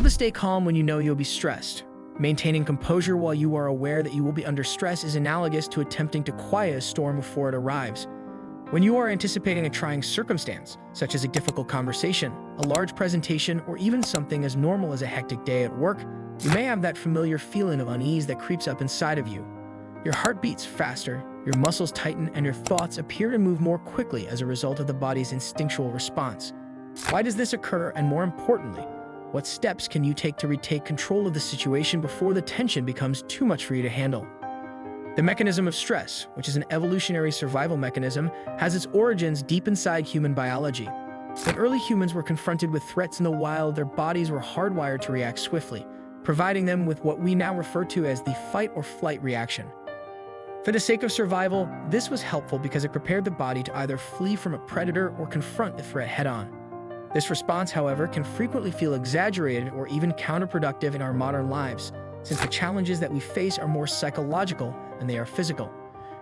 to stay calm when you know you'll be stressed. Maintaining composure while you are aware that you will be under stress is analogous to attempting to quiet a storm before it arrives. When you are anticipating a trying circumstance, such as a difficult conversation, a large presentation, or even something as normal as a hectic day at work, you may have that familiar feeling of unease that creeps up inside of you. Your heart beats faster, your muscles tighten, and your thoughts appear to move more quickly as a result of the body's instinctual response. Why does this occur, and more importantly, what steps can you take to retake control of the situation before the tension becomes too much for you to handle? The mechanism of stress, which is an evolutionary survival mechanism, has its origins deep inside human biology. When early humans were confronted with threats in the wild, their bodies were hardwired to react swiftly, providing them with what we now refer to as the fight or flight reaction. For the sake of survival, this was helpful because it prepared the body to either flee from a predator or confront the threat head-on. This response, however, can frequently feel exaggerated or even counterproductive in our modern lives, since the challenges that we face are more psychological than they are physical.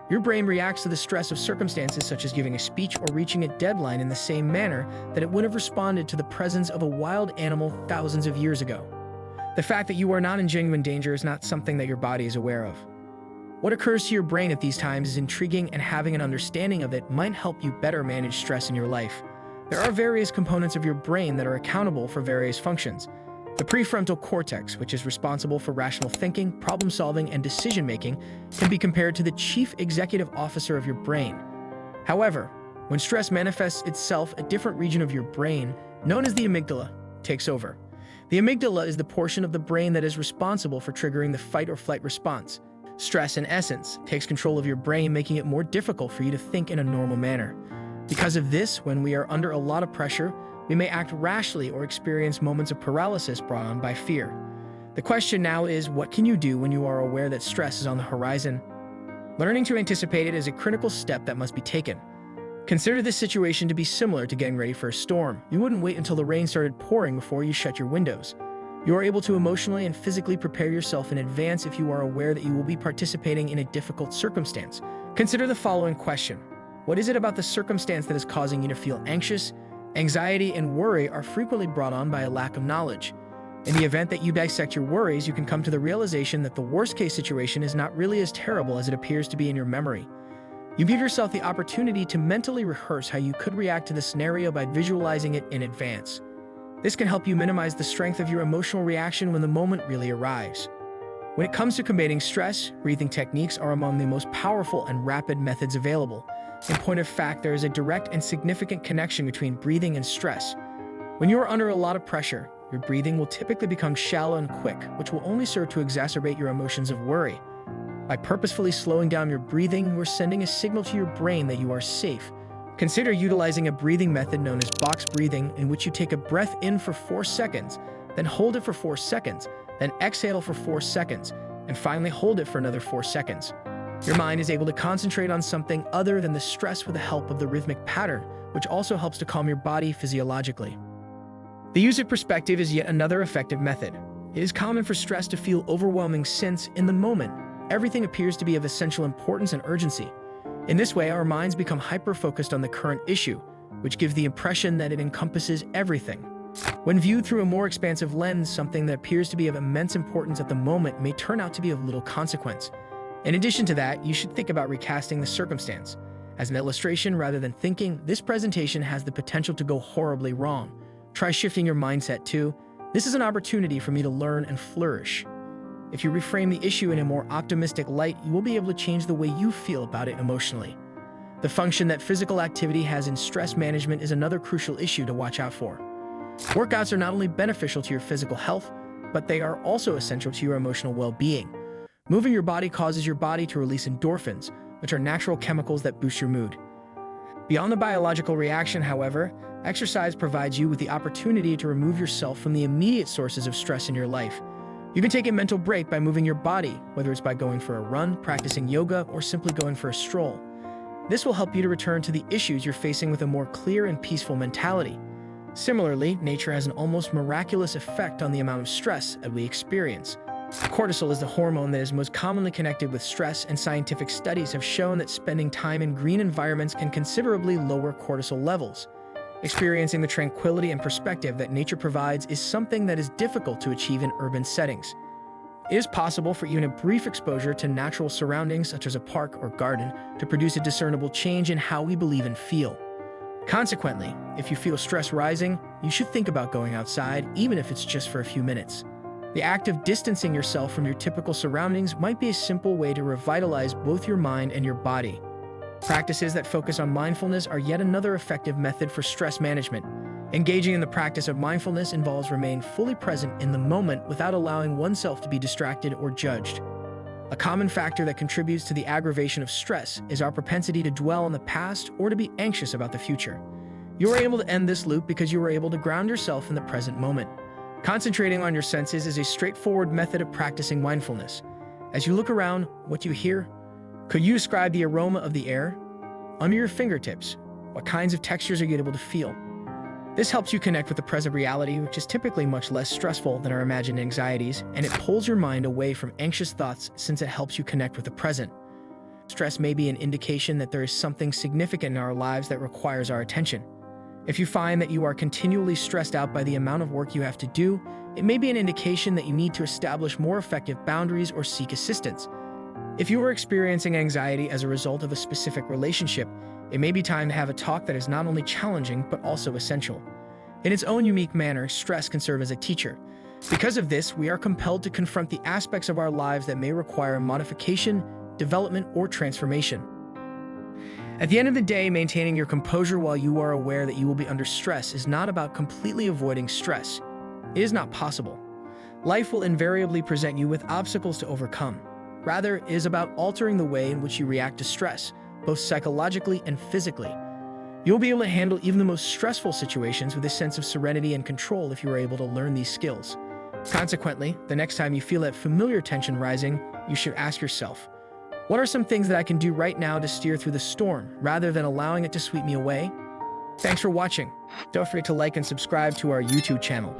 Your brain reacts to the stress of circumstances such as giving a speech or reaching a deadline in the same manner that it would have responded to the presence of a wild animal thousands of years ago. The fact that you are not in genuine danger is not something that your body is aware of. What occurs to your brain at these times is intriguing, and having an understanding of it might help you better manage stress in your life. There are various components of your brain that are accountable for various functions. The prefrontal cortex, which is responsible for rational thinking, problem-solving, and decision-making, can be compared to the chief executive officer of your brain. However, when stress manifests itself, a different region of your brain, known as the amygdala, takes over. The amygdala is the portion of the brain that is responsible for triggering the fight or flight response. Stress, in essence, takes control of your brain, making it more difficult for you to think in a normal manner. Because of this, when we are under a lot of pressure, we may act rashly or experience moments of paralysis brought on by fear. The question now is, what can you do when you are aware that stress is on the horizon? Learning to anticipate it is a critical step that must be taken. Consider this situation to be similar to getting ready for a storm. You wouldn't wait until the rain started pouring before you shut your windows. You are able to emotionally and physically prepare yourself in advance if you are aware that you will be participating in a difficult circumstance. Consider the following question. What is it about the circumstance that is causing you to feel anxious? Anxiety and worry are frequently brought on by a lack of knowledge. In the event that you dissect your worries, you can come to the realization that the worst-case situation is not really as terrible as it appears to be in your memory. You give yourself the opportunity to mentally rehearse how you could react to the scenario by visualizing it in advance. This can help you minimize the strength of your emotional reaction when the moment really arrives. When it comes to combating stress, breathing techniques are among the most powerful and rapid methods available. In point of fact, there is a direct and significant connection between breathing and stress. When you are under a lot of pressure, your breathing will typically become shallow and quick, which will only serve to exacerbate your emotions of worry. By purposefully slowing down your breathing, you are sending a signal to your brain that you are safe. Consider utilizing a breathing method known as box breathing, in which you take a breath in for 4 seconds, then hold it for 4 seconds, then exhale for 4 seconds, and finally hold it for another 4 seconds. Your mind is able to concentrate on something other than the stress with the help of the rhythmic pattern, which also helps to calm your body physiologically. The use of perspective is yet another effective method. It is common for stress to feel overwhelming since, in the moment, everything appears to be of essential importance and urgency. In this way, our minds become hyper-focused on the current issue, which gives the impression that it encompasses everything. When viewed through a more expansive lens, something that appears to be of immense importance at the moment may turn out to be of little consequence. In addition to that, you should think about recasting the circumstance. As an illustration, rather than thinking, this presentation has the potential to go horribly wrong, try shifting your mindset to, this is an opportunity for me to learn and flourish. If you reframe the issue in a more optimistic light, you will be able to change the way you feel about it emotionally. The function that physical activity has in stress management is another crucial issue to watch out for. Workouts are not only beneficial to your physical health, but they are also essential to your emotional well-being. Moving your body causes your body to release endorphins, which are natural chemicals that boost your mood. Beyond the biological reaction, however, exercise provides you with the opportunity to remove yourself from the immediate sources of stress in your life. You can take a mental break by moving your body, whether it's by going for a run, practicing yoga, or simply going for a stroll. This will help you to return to the issues you're facing with a more clear and peaceful mentality. Similarly, nature has an almost miraculous effect on the amount of stress that we experience. Cortisol is the hormone that is most commonly connected with stress, and scientific studies have shown that spending time in green environments can considerably lower cortisol levels. Experiencing the tranquility and perspective that nature provides is something that is difficult to achieve in urban settings. It is possible for even a brief exposure to natural surroundings, such as a park or garden, to produce a discernible change in how we believe and feel. Consequently, if you feel stress rising, you should think about going outside, even if it's just for a few minutes. The act of distancing yourself from your typical surroundings might be a simple way to revitalize both your mind and your body. Practices that focus on mindfulness are yet another effective method for stress management. Engaging in the practice of mindfulness involves remaining fully present in the moment without allowing oneself to be distracted or judged. A common factor that contributes to the aggravation of stress is our propensity to dwell on the past or to be anxious about the future. You are able to end this loop because you are able to ground yourself in the present moment. Concentrating on your senses is a straightforward method of practicing mindfulness. As you look around, what do you hear? Could you describe the aroma of the air? Under your fingertips, what kinds of textures are you able to feel? This helps you connect with the present reality, which is typically much less stressful than our imagined anxieties, and it pulls your mind away from anxious thoughts since it helps you connect with the present. Stress may be an indication that there is something significant in our lives that requires our attention. If you find that you are continually stressed out by the amount of work you have to do, it may be an indication that you need to establish more effective boundaries or seek assistance. If you are experiencing anxiety as a result of a specific relationship, it may be time to have a talk that is not only challenging but also essential. In its own unique manner, stress can serve as a teacher. Because of this, we are compelled to confront the aspects of our lives that may require modification, development, or transformation. At the end of the day, maintaining your composure while you are aware that you will be under stress is not about completely avoiding stress. It is not possible. Life will invariably present you with obstacles to overcome. Rather, it is about altering the way in which you react to stress, both psychologically and physically. You'll be able to handle even the most stressful situations with a sense of serenity and control if you are able to learn these skills. Consequently, the next time you feel that familiar tension rising, you should ask yourself, what are some things that I can do right now to steer through the storm, rather than allowing it to sweep me away? Thanks for watching. Don't forget to like and subscribe to our YouTube channel.